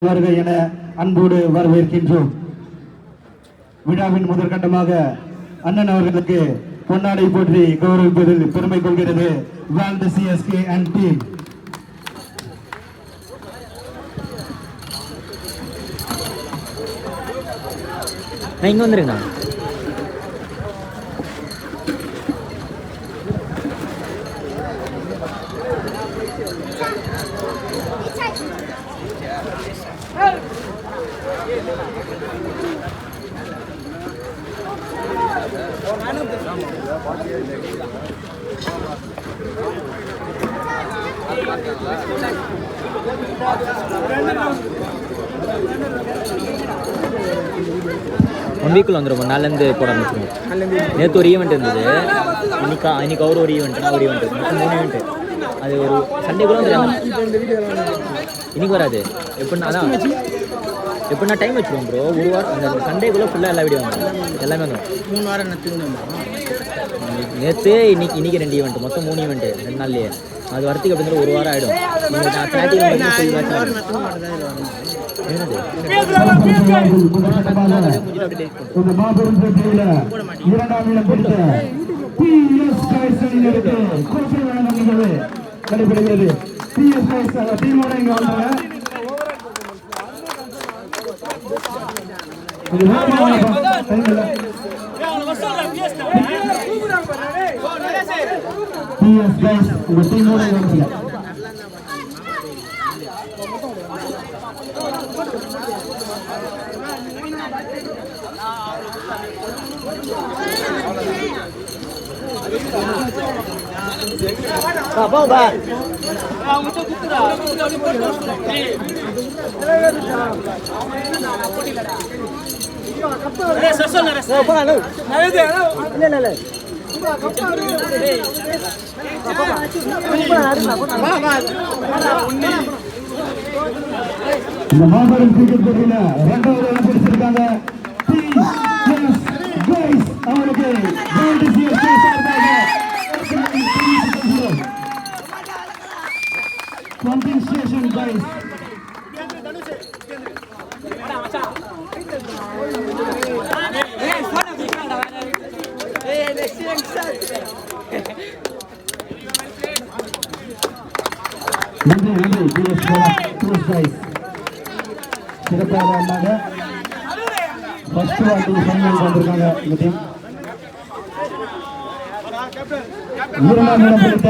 வருக என அன்போடு வரவேற்கின்றோம். விழாவின் முதற்கட்டமாக அண்ணன் அவர்களுக்கு பொன்னாடை போற்றி கௌரவிப்பதில் பெருமை கொள்கிறது வேல்ட் சிஎஸ்கே அண்ட் டீம். இங்க வந்துருங்க. ஒன் வீக்கில் வந்துடும். நாலுலேருந்து போட ஆரம்பிச்சிடும். நேற்று ஒரு ஈவெண்ட் இருந்தது, இன்னைக்கு ஒரு ஈவெண்ட், நான் ஒரு ஈவெண்ட், மொத்தம் 3 ஈவெண்ட்டு. அது ஒரு சண்டே கூட வந்துடும். இன்னைக்கு வராது. எப்படின்னா டைம் வச்சுருவோம் ப்ரோ. ஒரு வாரம் அந்த சண்டேக்குள்ளே ஃபுல்லாக எல்லா வீடியோ வந்துடும், எல்லாமே வந்துடும். 3 வாரம் நேற்று இன்னைக்கு 2 ஈவெண்ட், மொத்தம் 3 ஈவெண்ட்டு 2 நாள்லேயே. அது வரத்துக்கு அப்படிங்கிற ஒரு வாரம் ஆகிடும். நீங்கள் நான் ஸ்டார்டிங் இந்த மாபெரும் கிரிக்கெட் போட்டியில 2வது இடம் பிடிச்சிருக்காங்க அவருக்கு compensation guys. நன்றி guys. சிறப்பாக ஆடினாங்க. ஃபர்ஸ்ட் வாட்டி ஃபைனல் வந்திருக்காங்க இந்த டீம். 2ஆம் இடம் பிடித்த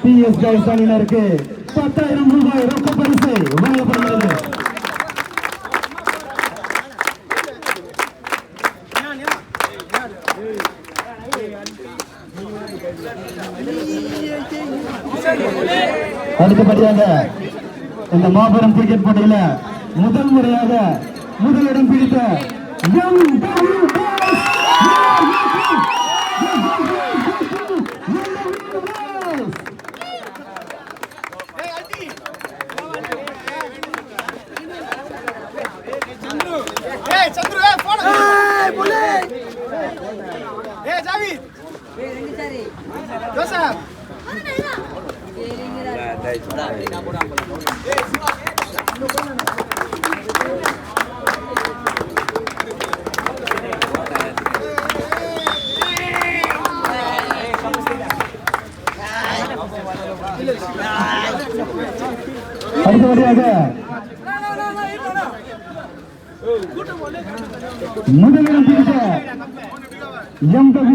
PS guys அணியினருக்கு 10,000 ரூபாய் ரொக்க பரிசு வழங்கப்படுகிறது. அடுத்தபடியாக இந்த மாபெரும் கிரிக்கெட் போட்டியில முதல் முறையாக முதலிடம் பிடித்த அடுத்தபடியாக முதலிடம் பிடித்த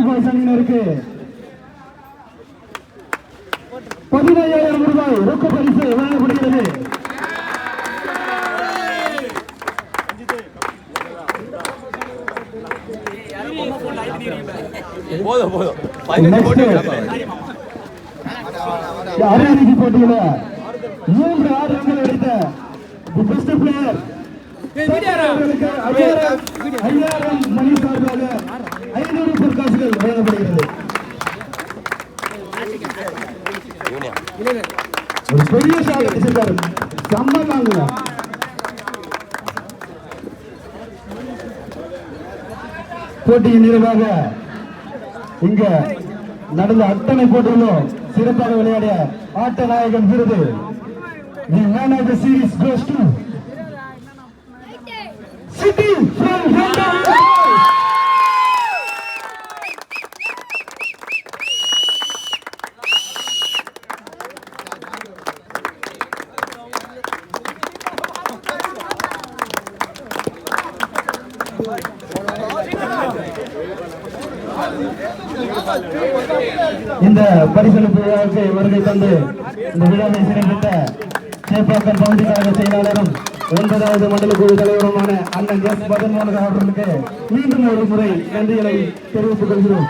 பாய்ஸ் அணியினருக்கு 15,000 ரூபாய் ரொக்க பரிசு வழங்கப்படுகிறது. அரையிறுதி போட்டியில 3 ஆட்டங்கள் அடித்த பெஸ்ட் பிளேயர் 5,000 மணி சார்பாக 500 பொற்காசுகள் வழங்கப்படுகிறது. ஒரு பெரிய ஷாட் அடிச்சிருக்காரு. சம்பந்தாங்க போட்டியின் நிறைவாக இங்க நடந்த அத்தனை போட்டிகளும் சிறப்பாக விளையாடிய ஆட்ட நாயகன் விருது The man of the series goes to இந்த பரிசளிப்பு விழாவுக்கு வருகை தந்து இந்த விழாவை சிறப்பித்த சேப்பாக்கம் பகுதி கழக செயலாளரும் 9வது மண்டல குழு தலைவருமான அண்ணன் எஸ். பதன்மோகன் அவர்களுக்கு மீண்டும் ஒரு முறை நன்றிகளை தெரிவித்துக் கொள்கிறோம்.